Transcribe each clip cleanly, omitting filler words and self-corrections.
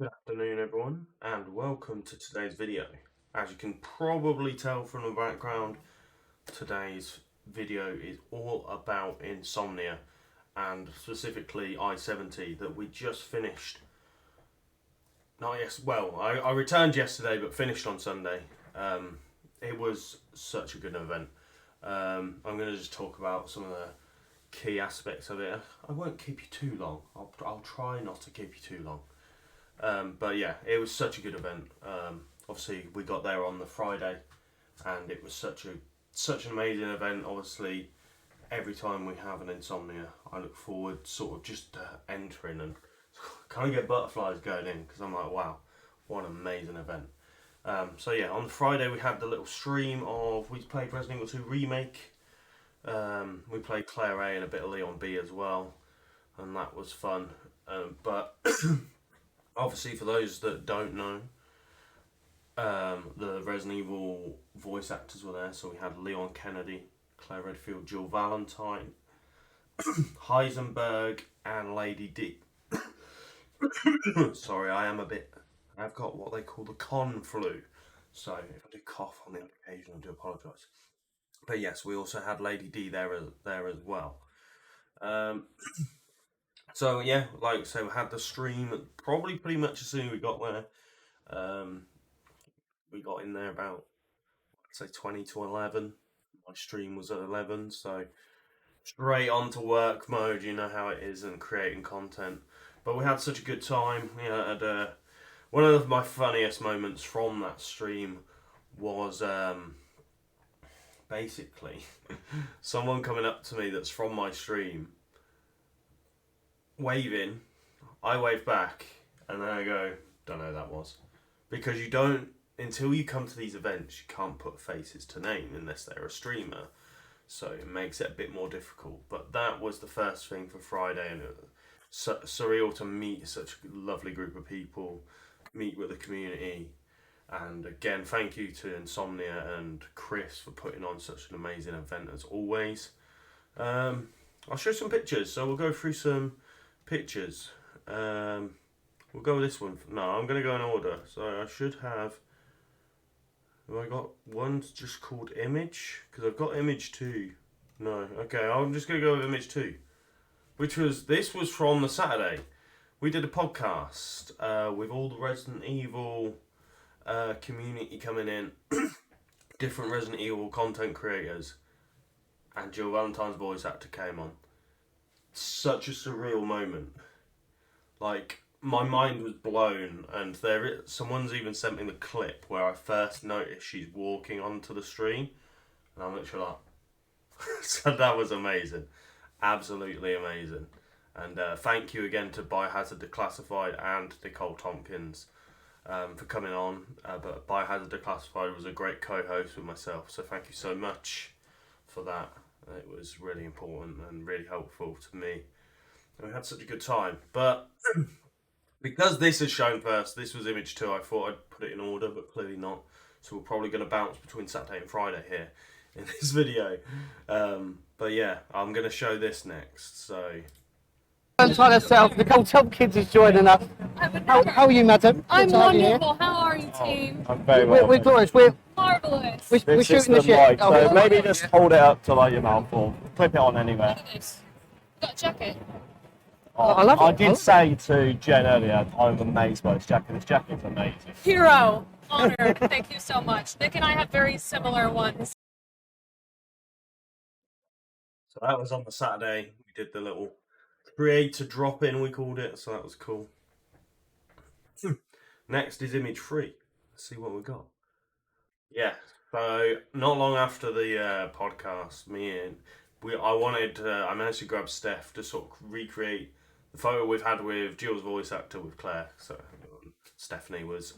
Good afternoon, everyone, and welcome to today's video. As you can probably tell from the background, today's video is all about Insomnia and specifically I-70 that we just finished. I returned yesterday but finished on Sunday. It was such a good event. I'm going to just talk about some of the key aspects of it. I won't keep you too long. I'll try not to keep you too long. But yeah, it was such a good event. Obviously, we got there on the Friday, and it was such an amazing event. Obviously, every time we have an Insomnia, I look forward sort of just to entering and kind of get butterflies going in because I'm like, wow, what an amazing event. So yeah, on the Friday we had the little stream of we played Resident Evil 2 Remake. We played Claire A and a bit of Leon B as well, and that was fun. But obviously, for those that don't know, the Resident Evil voice actors were there. So we had Leon Kennedy, Claire Redfield, Jill Valentine, Heisenberg, and Lady D. Sorry, I've got what they call the con flu. So if I do cough on the occasion, I do apologise. But yes, we also had Lady D there as well. Um, so yeah, like I say, we had the stream probably pretty much as soon as we got there. Um, we got in there about say 20 to 11. My stream was at 11, so straight on to work mode. You know how it is, and creating content. But we had such a good time. One of my funniest moments from that stream was basically someone coming up to me that's from my stream, waving. I wave back, and then I go, "Don't know who that was," because you don't until you come to these events, you can't put faces to name unless they're a streamer. So it makes it a bit more difficult. But that was the first thing for Friday, and it was surreal to meet such a lovely group of people, meet with the community, and again, thank you to Insomnia and Chris for putting on such an amazing event as always. I'll show some pictures, so we'll go through some pictures. We'll go with this one. No, I'm going to go in order. So I should have. Have I got one's just called Image? Because I've got Image 2. No, okay, I'm just going to go with Image 2. This was from the Saturday. We did a podcast with all the Resident Evil community coming in, different Resident Evil content creators, and Jill Valentine's voice actor came on. Such a surreal moment. Like, my mind was blown, and someone's even sent me the clip where I first noticed she's walking onto the stream, and I'm literally like, so that was amazing, absolutely amazing. And thank you again to Biohazard Declassified and Nicole Tompkins for coming on. But Biohazard Declassified was a great co-host with myself, so thank you so much for that. It was really important and really helpful to me. And we had such a good time. But because this is shown first, this was Image 2, I thought I'd put it in order, but clearly not. So we're probably going to bounce between Saturday and Friday here in this video. But yeah, I'm going to show this next. So Valentine herself, Nicole Tompkins is joining us. How are you, madam? I'm Good to have you here. wonderful. How are you, team? I'm very well. We're glorious. We're Marvelous. shooting the the shit. mic, Oh, so yeah. maybe just hold it up to like your mouth or clip it on anywhere. Look at this. Got a jacket. I love it. I did say to Jen earlier, I'm amazed by this jacket. This jacket's amazing. Hero. Honored. Thank you so much. Nick and I have very similar ones. So that was on the Saturday. We did the little creator drop in, we called it. So that was cool. Next is Image 3. Let's see what we got. Yeah. So not long after the podcast, I managed to grab Steph to sort of recreate the photo we've had with Jill's voice actor with Claire. So Stephanie was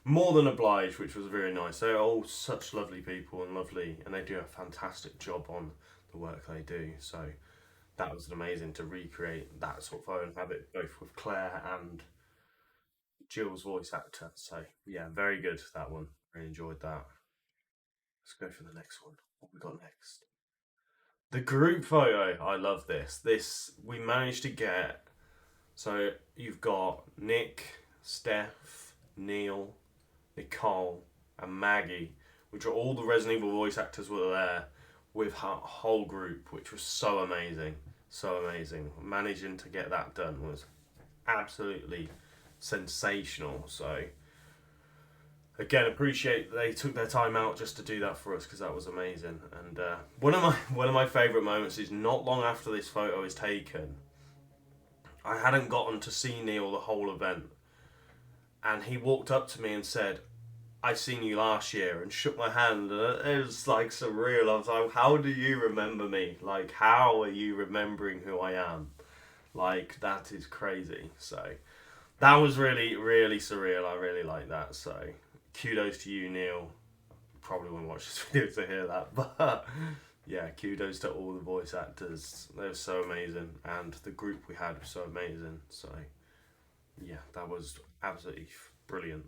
more than obliged, which was very nice. They're all such lovely people and they do a fantastic job on the work they do. So that was amazing to recreate that sort of photo and have it both with Claire and Jill's voice actor. So yeah, very good, that one. Really enjoyed that. Let's go for the next one. What we got next? The group photo. I love this. This we managed to get. So you've got Nick, Steph, Neil, Nicole, and Maggie, which are all the Resident Evil voice actors, were there with her whole group, which was so amazing. So amazing. Managing to get that done was absolutely sensational. So again, appreciate they took their time out just to do that for us because that was amazing. And one of my favourite moments is not long after this photo is taken. I hadn't gotten to see Neil the whole event, and he walked up to me and said, "I seen you last year," and shook my hand, and it was like surreal. I was like, "How do you remember me? Like, how are you remembering who I am? Like, that is crazy." So that was really, really surreal. I really like that. So kudos to you, Neil. Probably won't watch this video to hear that, but yeah, kudos to all the voice actors. They were so amazing, and the group we had was so amazing. So yeah, that was absolutely brilliant.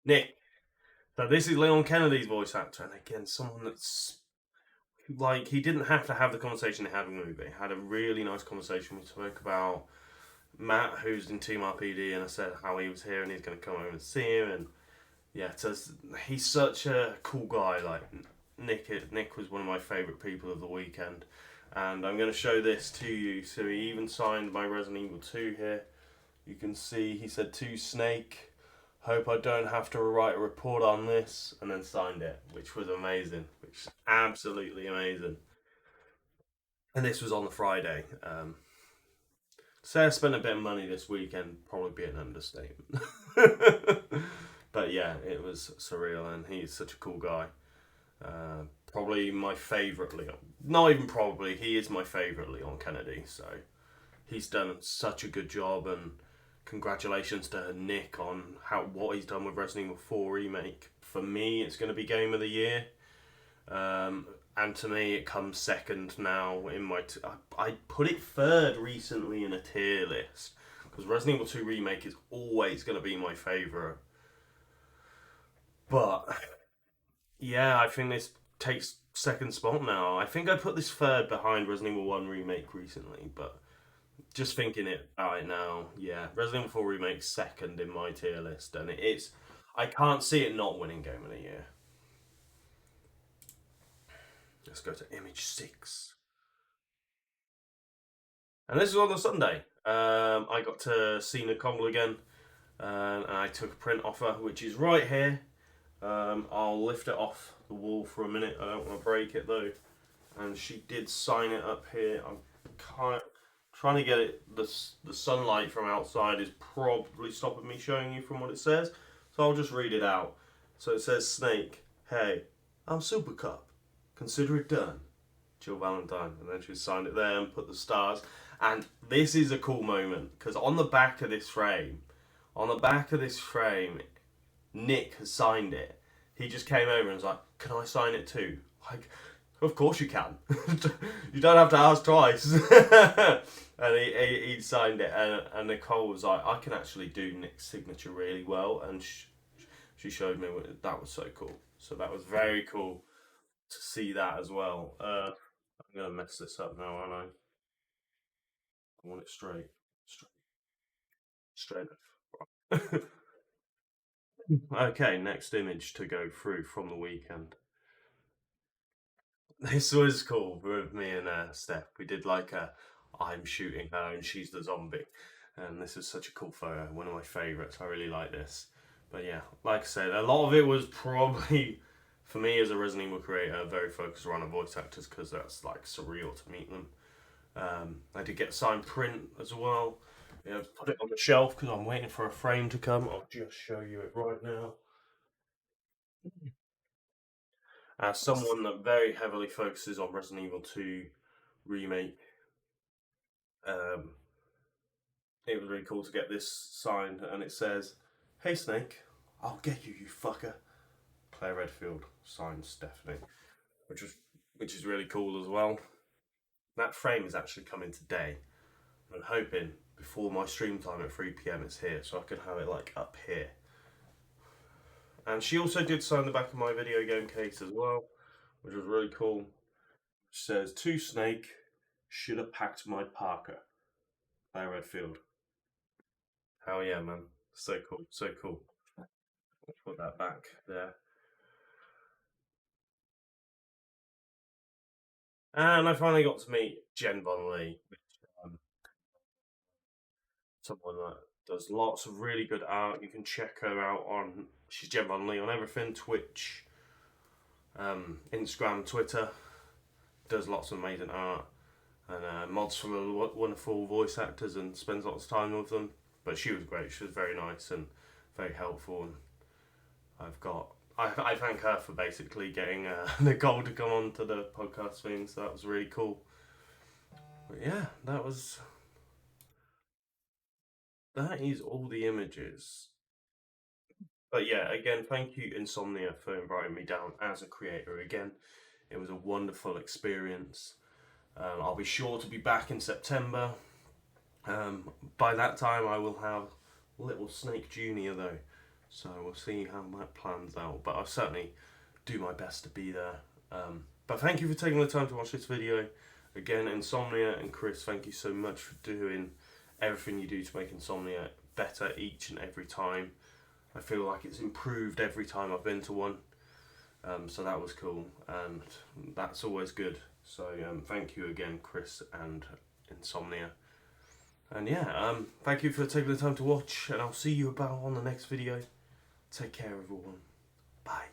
Nick, so this is Leon Kennedy's voice actor, and again, someone that's like, he didn't have to have the conversation he had in the movie. He had a really nice conversation. We spoke about Matt, who's in Team RPD, and I said how he was here and he's going to come over and see him. And yeah, he's such a cool guy. Like, Nick was one of my favourite people of the weekend. And I'm going to show this to you. So he even signed my Resident Evil 2 here. You can see he said to Snake, "Hope I don't have to write a report on this," and then signed it, which was amazing, which is absolutely amazing. And this was on the Friday. Say I spent a bit of money this weekend, probably be an understatement. But yeah, it was surreal, and he's such a cool guy. Probably my favourite Leon. Not even probably, he is my favourite Leon Kennedy. So he's done such a good job, and congratulations to Nick on what he's done with Resident Evil 4 remake. For me, it's going to be game of the year, and to me, it comes second now in my. I put it third recently in a tier list because Resident Evil 2 remake is always going to be my favourite. But yeah, I think this takes second spot now. I think I put this third behind Resident Evil 1 remake recently, but just thinking it about it now, yeah, Resident Evil 4 remake second in my tier list, and it's. I can't see it not winning Game of the Year. Let's go to image 6. And this is on the Sunday. I got to see Nicole again, and I took a print off her, which is right here. I'll lift it off the wall for a minute. I don't want to break it though. And she did sign it up here. I'm trying to get it. The sunlight from outside is probably stopping me showing you from what it says. So I'll just read it out. So it says, "Snake, hey, I'm Super Cup. Consider it done. Jill Valentine." And then she signed it there and put the stars. And this is a cool moment because on the back of this frame, Nick has signed it. He just came over and was like, "Can I sign it too?" Like, of course you can. You don't have to ask twice. And he signed it, and Nicole was like, "I can actually do Nick's signature really well," and she showed me that was so cool. So that was very cool to see that as well. I'm gonna mess this up now, aren't I? I want it straight, straight. Okay, next image to go through from the weekend. This was cool with me and Steph. We did like a I'm shooting her and she's the zombie. And this is such a cool photo, one of my favourites. I really like this. But yeah, like I said, a lot of it was probably, for me as a Resident Evil creator, very focused around the voice actors because that's like surreal to meet them. I did get a signed print as well. Yeah, put it on the shelf because I'm waiting for a frame to come. I'll just show you it right now. As someone that very heavily focuses on Resident Evil 2 remake, um, it was really cool to get this signed, and it says, "Hey Snake, I'll get you, you fucker." Claire Redfield signed Stephanie, which is really cool as well. That frame is actually coming today. I'm hoping before my stream time at 3 p.m. it's here, so I can have it like up here. And she also did sign the back of my video game case as well, which was really cool. She says, "To Snake, Should have packed my Parker by Redfield. Hell yeah, man. So cool, so cool. Let's put that back there. And I finally got to meet Jen Von Lee, which, someone that does lots of really good art. You can check her out on, she's Jen Von Lee on everything, Twitch, Instagram, Twitter. Does lots of amazing art and mods for wonderful voice actors and spends lots of time with them. But she was great. She was very nice and very helpful. And I thank her for basically getting Nicole to come on to the podcast thing. So that was really cool. But yeah, that is all the images. But yeah, again, thank you Insomnia for inviting me down as a creator again. It was a wonderful experience. I'll be sure to be back in September. By that time, I will have Little Snake Junior though, so we'll see how that plans out. But I'll certainly do my best to be there. But thank you for taking the time to watch this video. Again, Insomnia and Chris, thank you so much for doing everything you do to make Insomnia better each and every time. I feel like it's improved every time I've been to one. So that was cool, and that's always good. So thank you again, Chris and Insomnia. And yeah, thank you for taking the time to watch, and I'll see you about on the next video. Take care, everyone. Bye.